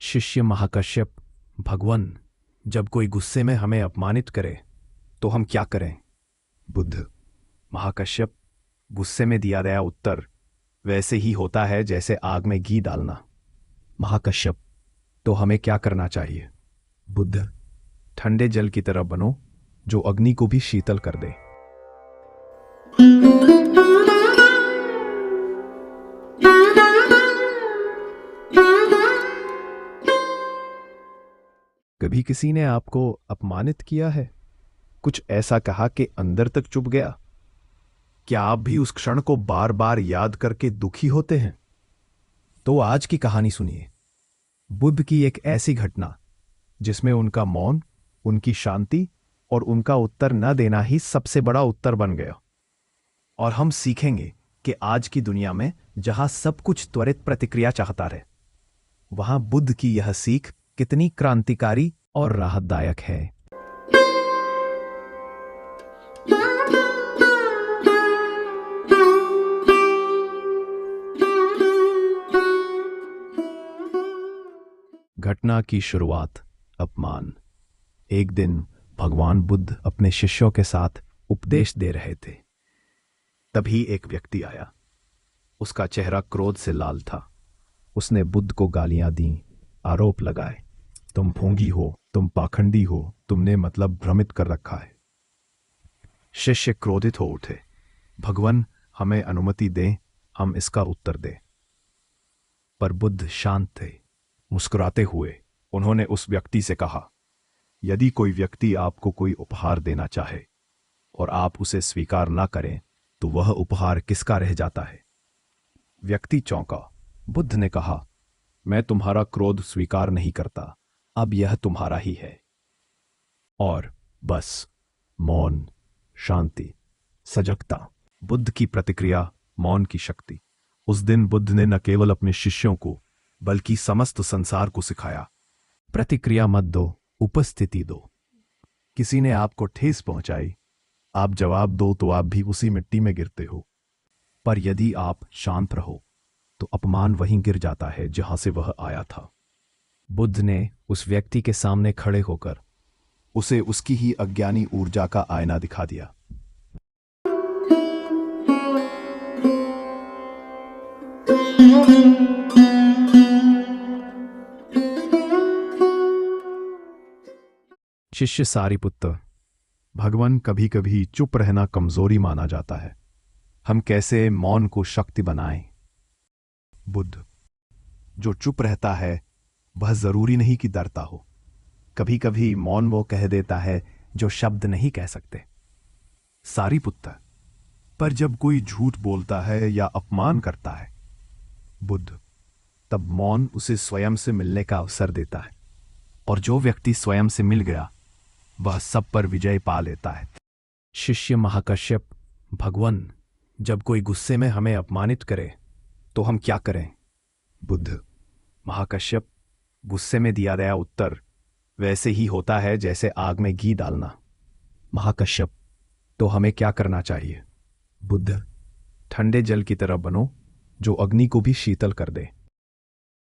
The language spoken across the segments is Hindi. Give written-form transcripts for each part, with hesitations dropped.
शिष्य महाकश्यप, भगवान, जब कोई गुस्से में हमें अपमानित करे तो हम क्या करें? बुद्ध। महाकश्यप, गुस्से में दिया गया उत्तर वैसे ही होता है जैसे आग में घी डालना। महाकश्यप। तो हमें क्या करना चाहिए? बुद्ध। ठंडे जल की तरह बनो जो अग्नि को भी शीतल कर दे। कभी किसी ने आपको अपमानित किया है? कुछ ऐसा कहा कि अंदर तक चुभ गया? क्या आप भी उस क्षण को बार बार याद करके दुखी होते हैं? तो आज की कहानी सुनिए, बुद्ध की एक ऐसी घटना जिसमें उनका मौन, उनकी शांति और उनका उत्तर न देना ही सबसे बड़ा उत्तर बन गया। और हम सीखेंगे कि आज की दुनिया में जहां सब कुछ त्वरित प्रतिक्रिया चाहता रहे, वहां बुद्ध की यह सीख कितनी क्रांतिकारी और राहतदायक है। घटना की शुरुआत, अपमान। एक दिन भगवान बुद्ध अपने शिष्यों के साथ उपदेश दे रहे थे। तभी एक व्यक्ति आया। उसका चेहरा क्रोध से लाल था। उसने बुद्ध को गालियां दी, आरोप लगाए, तुम ढोंगी हो, तुम पाखंडी हो, तुमने मतलब भ्रमित कर रखा है। शिष्य क्रोधित हो उठे, भगवान हमें अनुमति दें, हम इसका उत्तर दें। पर बुद्ध शांत थे। मुस्कुराते हुए उन्होंने उस व्यक्ति से कहा, यदि कोई व्यक्ति आपको कोई उपहार देना चाहे और आप उसे स्वीकार ना करें तो वह उपहार किसका रह जाता है? व्यक्ति चौंका। बुद्ध ने कहा, मैं तुम्हारा क्रोध स्वीकार नहीं करता, अब यह तुम्हारा ही है। और बस मौन, शांति, सजगता। बुद्ध की प्रतिक्रिया, मौन की शक्ति। उस दिन बुद्ध ने न केवल अपने शिष्यों को बल्कि समस्त संसार को सिखाया, प्रतिक्रिया मत दो, उपस्थिति दो। किसी ने आपको ठेस पहुंचाई, आप जवाब दो तो आप भी उसी मिट्टी में गिरते हो। पर यदि आप शांत रहो तो अपमान वहीं गिर जाता है जहां से वह आया था। बुद्ध ने उस व्यक्ति के सामने खड़े होकर उसे उसकी ही अज्ञानी ऊर्जा का आईना दिखा दिया। शिष्य सारिपुत्र, भगवान, कभी कभी चुप रहना कमजोरी माना जाता है। हम कैसे मौन को शक्ति बनाएं? बुद्ध, जो चुप रहता है वह जरूरी नहीं कि डरता हो। कभी कभी मौन वो कह देता है जो शब्द नहीं कह सकते। सारिपुत्र, पर जब कोई झूठ बोलता है या अपमान करता है, बुद्ध, तब मौन उसे स्वयं से मिलने का अवसर देता है। और जो व्यक्ति स्वयं से मिल गया वह सब पर विजय पा लेता है। शिष्य महाकश्यप, भगवान, जब कोई गुस्से में हमें अपमानित करे तो हम क्या करें? बुद्ध। महाकश्यप, गुस्से में दिया गया उत्तर वैसे ही होता है जैसे आग में घी डालना। महाकश्यप। तो हमें क्या करना चाहिए? बुद्ध। ठंडे जल की तरह बनो जो अग्नि को भी शीतल कर दे।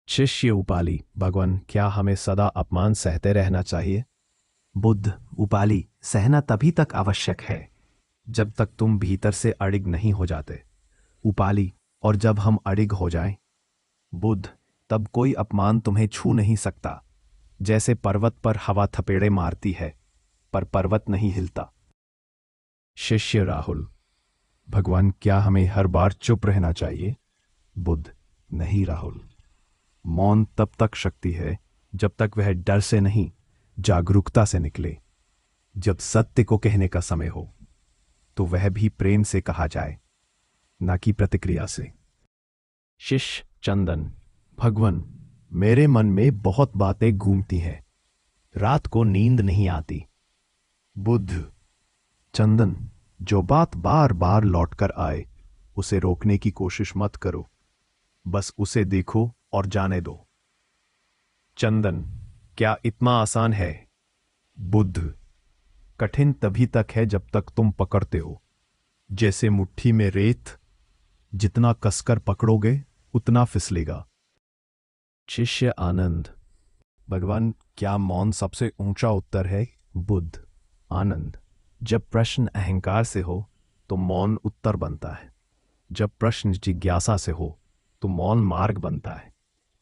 शिष्य उपाली, भगवान, क्या हमें सदा अपमान सहते रहना चाहिए? बुद्ध उपाली, सहना तभी तक आवश्यक है जब तक तुम भीतर से अड़िग नहीं हो जाते। उपाली, और जब हम अड़िग हो जाएं, बुद्ध, तब कोई अपमान तुम्हें छू नहीं सकता। जैसे पर्वत पर हवा थपेड़े मारती है पर पर्वत नहीं हिलता। शिष्य राहुल, भगवान, क्या हमें हर बार चुप रहना चाहिए? बुद्ध, नहीं राहुल। मौन तब तक शक्ति है जब तक वह डर से नहीं, जागरूकता से निकले। जब सत्य को कहने का समय हो तो वह भी प्रेम से कहा जाए, ना कि प्रतिक्रिया से। शिष्य चंदन, भगवान, मेरे मन में बहुत बातें घूमती हैं, रात को नींद नहीं आती। बुद्ध। चंदन, जो बात बार बार लौटकर आए उसे रोकने की कोशिश मत करो, बस उसे देखो और जाने दो। चंदन, क्या इतना आसान है? बुद्ध। कठिन तभी तक है जब तक तुम पकड़ते हो। जैसे मुट्ठी में रेत, जितना कसकर पकड़ोगे उतना फिसलेगा। शिष्य आनंद, भगवान, क्या मौन सबसे ऊंचा उत्तर है? बुद्ध, आनंद। जब प्रश्न अहंकार से हो तो मौन उत्तर बनता है। जब प्रश्न जिज्ञासा से हो तो मौन मार्ग बनता है।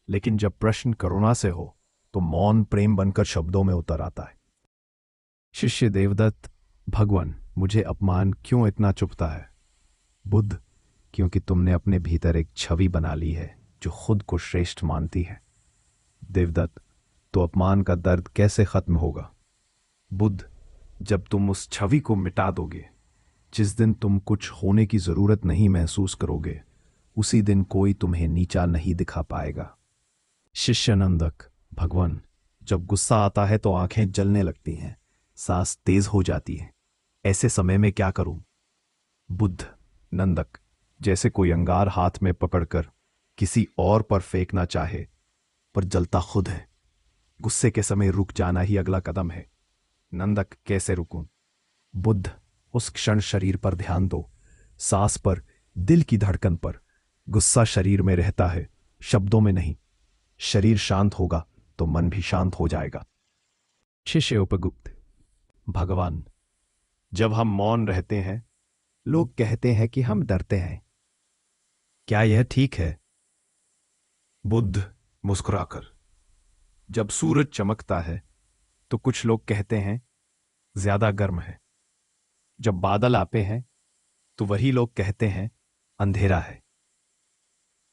लेकिन जब प्रश्न करुणा से हो तो मौन प्रेम बनकर शब्दों में उतर आता है। शिष्य देवदत्त, भगवान, मुझे अपमान क्यों इतना चुभता है? बुद्ध, क्योंकि तुमने अपने भीतर एक छवि बना ली है जो खुद को श्रेष्ठ मानती है। देवदत्त, तो अपमान का दर्द कैसे खत्म होगा? बुद्ध, जब तुम उस छवि को मिटा दोगे। जिस दिन तुम कुछ होने की जरूरत नहीं महसूस करोगे, उसी दिन कोई तुम्हें नीचा नहीं दिखा पाएगा। शिष्य नंदक, भगवान, जब गुस्सा आता है तो आंखें जलने लगती हैं, सांस तेज हो जाती है। ऐसे समय में क्या करूं? बुद्ध, नंदक, जैसे कोई अंगार हाथ में पकड़कर किसी और पर फेंकना चाहे पर जलता खुद है। गुस्से के समय रुक जाना ही अगला कदम है। नंदक, कैसे रुकूं? बुद्ध, उस क्षण शरीर पर ध्यान दो, सांस पर, दिल की धड़कन पर। गुस्सा शरीर में रहता है, शब्दों में नहीं। शरीर शांत होगा तो मन भी शांत हो जाएगा। शिष्य उपगुप्त, भगवान, जब हम मौन रहते हैं, लोग कहते हैं कि हम डरते हैं। क्या यह ठीक है? बुद्ध, मुस्कुराकर, जब सूरज चमकता है तो कुछ लोग कहते हैं ज्यादा गर्म है। जब बादल आते हैं तो वही लोग कहते हैं अंधेरा है।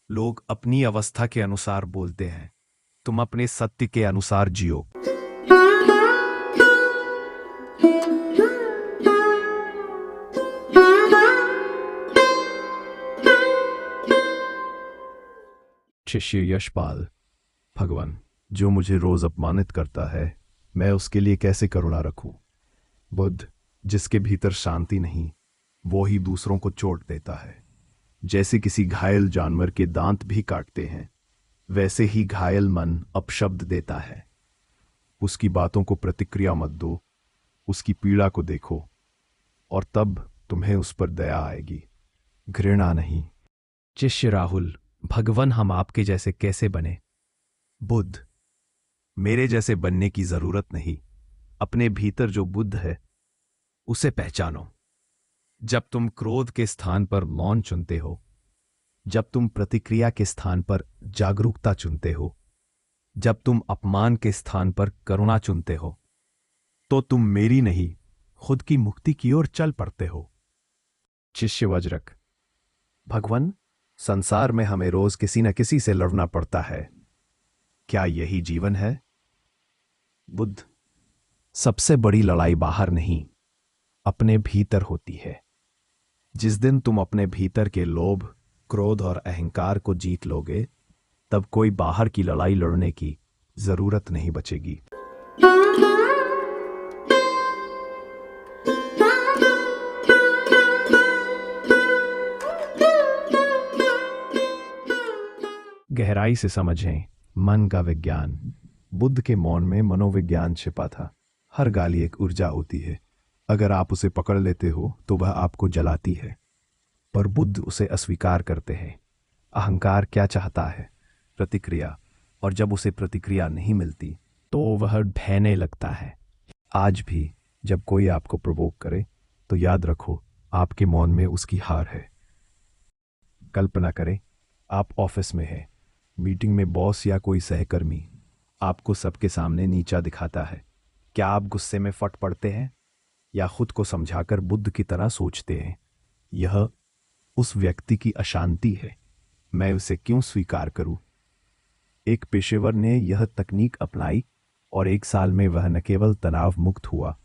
लोग अपनी अवस्था के अनुसार बोलते हैं, तुम अपने सत्य के अनुसार जियो। शिष्य यशपाल, भगवान, जो मुझे रोज अपमानित करता है, मैं उसके लिए कैसे करुणा रखूं? बुद्ध, जिसके भीतर शांति नहीं, वो ही दूसरों को चोट देता है। जैसे किसी घायल जानवर के दांत भी काटते हैं, वैसे ही घायल मन अपशब्द देता है। उसकी बातों को प्रतिक्रिया मत दो, उसकी पीड़ा को देखो, और तब तुम्हें उस पर दया आएगी, घृणा नहीं। शिष्य राहुल, भगवान, हम आपके जैसे कैसे बने? बुद्ध, मेरे जैसे बनने की जरूरत नहीं। अपने भीतर जो बुद्ध है उसे पहचानो। जब तुम क्रोध के स्थान पर मौन चुनते हो, जब तुम प्रतिक्रिया के स्थान पर जागरूकता चुनते हो, जब तुम अपमान के स्थान पर करुणा चुनते हो, तो तुम मेरी नहीं, खुद की मुक्ति की ओर चल पड़ते हो। शिष्य वज्रक, भगवान, संसार में हमें रोज किसी न किसी से लड़ना पड़ता है। क्या यही जीवन है? बुद्ध, सबसे बड़ी लड़ाई बाहर नहीं, अपने भीतर होती है। जिस दिन तुम अपने भीतर के लोभ, क्रोध और अहंकार को जीत लोगे, तब कोई बाहर की लड़ाई लड़ने की जरूरत नहीं बचेगी। गहराई से समझें मन का विज्ञान। बुद्ध के मौन में मनोविज्ञान छिपा था। हर गाली एक ऊर्जा होती है। अगर आप उसे पकड़ लेते हो तो वह आपको जलाती है, पर बुद्ध उसे अस्वीकार करते हैं। अहंकार क्या चाहता है? प्रतिक्रिया। और जब उसे प्रतिक्रिया नहीं मिलती तो वह ढहने लगता है। आज भी जब कोई आपको प्रवोक करे तो याद रखो, आपके मौन में उसकी हार है। कल्पना करें, आप ऑफिस में हैं। मीटिंग में बॉस या कोई सहकर्मी आपको सबके सामने नीचा दिखाता है। क्या आप गुस्से में फट पड़ते हैं या खुद को समझाकर बुद्ध की तरह सोचते हैं, यह उस व्यक्ति की अशांति है, मैं उसे क्यों स्वीकार करूं? एक पेशेवर ने यह तकनीक अपनाई और 1 साल में वह न केवल तनाव मुक्त हुआ,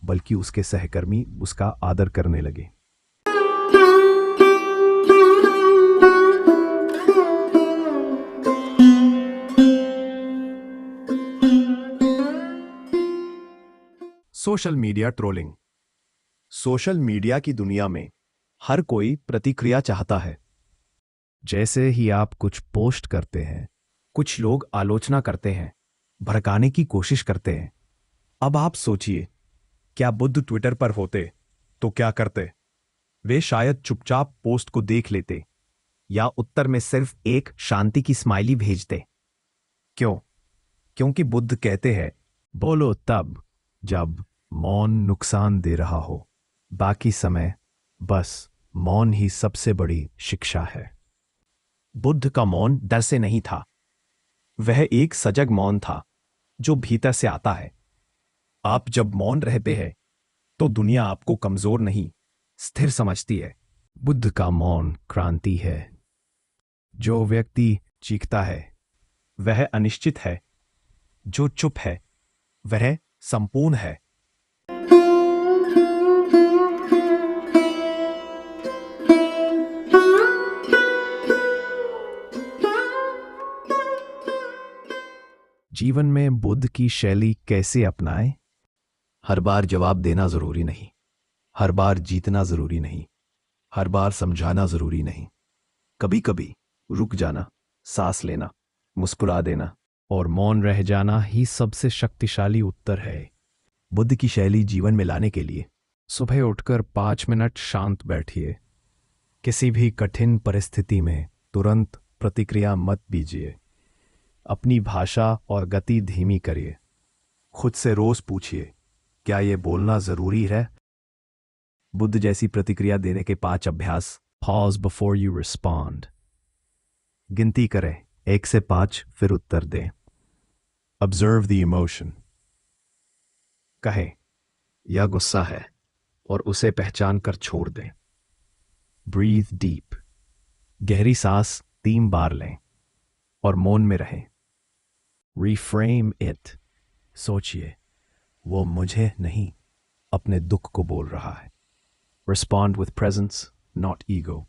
बल्कि उसके सहकर्मी उसका आदर करने लगे। Social media trolling. Social media की दुनिया में हर कोई प्रतिक्रिया चाहता है। जैसे ही आप कुछ पोस्ट करते हैं, कुछ लोग आलोचना करते हैं, भड़काने की कोशिश करते हैं। अब आप सोचिए, क्या बुद्ध ट्विटर पर होते तो क्या करते? वे शायद चुपचाप पोस्ट को देख लेते या उत्तर में सिर्फ एक शांति की स्माइली भेजते। क्यों? क्योंकि बुद्ध कहते हैं बोलो तब जब मौन नुकसान दे रहा हो, बाकी समय बस मौन ही सबसे बड़ी शिक्षा है। बुद्ध का मौन डर से नहीं था, वह एक सजग मौन था जो भीतर से आता है। आप जब मौन रहते हैं तो दुनिया आपको कमजोर नहीं, स्थिर समझती है। बुद्ध का मौन क्रांति है। जो व्यक्ति चीखता है वह अनिश्चित है, जो चुप है वह संपूर्ण है। जीवन में बुद्ध की शैली कैसे अपनाएं? हर बार जवाब देना जरूरी नहीं, हर बार जीतना जरूरी नहीं, हर बार समझाना जरूरी नहीं। कभी कभी रुक जाना, सांस लेना, मुस्कुरा देना और मौन रह जाना ही सबसे शक्तिशाली उत्तर है। बुद्ध की शैली जीवन में लाने के लिए सुबह उठकर 5 मिनट शांत बैठिए। किसी भी कठिन परिस्थिति में तुरंत प्रतिक्रिया मत दीजिए। अपनी भाषा और गति धीमी करिए। खुद से रोज पूछिए, क्या ये बोलना जरूरी है? बुद्ध जैसी प्रतिक्रिया देने के 5 अभ्यास। Pause before you respond. गिनती करें 1 से 5, फिर उत्तर दें। Observe the emotion. कहें यह गुस्सा है और उसे पहचान कर छोड़ दें। Breathe deep. गहरी सांस 3 बार लें और मौन में रहें। Reframe it. सोचिए, वो मुझे नहीं, अपने दुख को बोल रहा है। Respond with presence, not ego.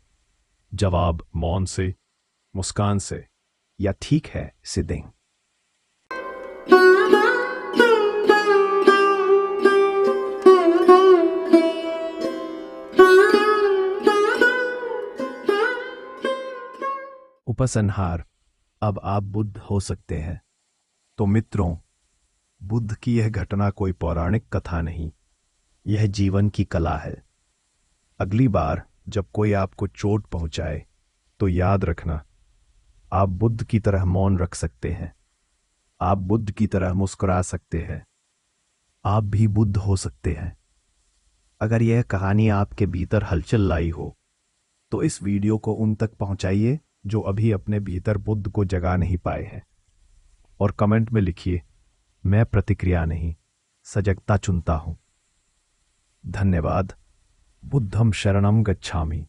जवाब मौन से, मुस्कान से या ठीक है से दें। उपसंहार। अब आप बुद्ध हो सकते हैं। तो मित्रों, बुद्ध की यह घटना कोई पौराणिक कथा नहीं, यह जीवन की कला है। अगली बार जब कोई आपको चोट पहुंचाए तो याद रखना, आप बुद्ध की तरह मौन रख सकते हैं, आप बुद्ध की तरह मुस्कुरा सकते हैं, आप भी बुद्ध हो सकते हैं। अगर यह कहानी आपके भीतर हलचल लाई हो तो इस वीडियो को उन तक पहुंचाइए जो अभी अपने भीतर बुद्ध को जगा नहीं पाए हैं, और कमेंट में लिखिए, मैं प्रतिक्रिया नहीं, सजगता चुनता हूं। धन्यवाद। बुद्धं शरणं गच्छामि।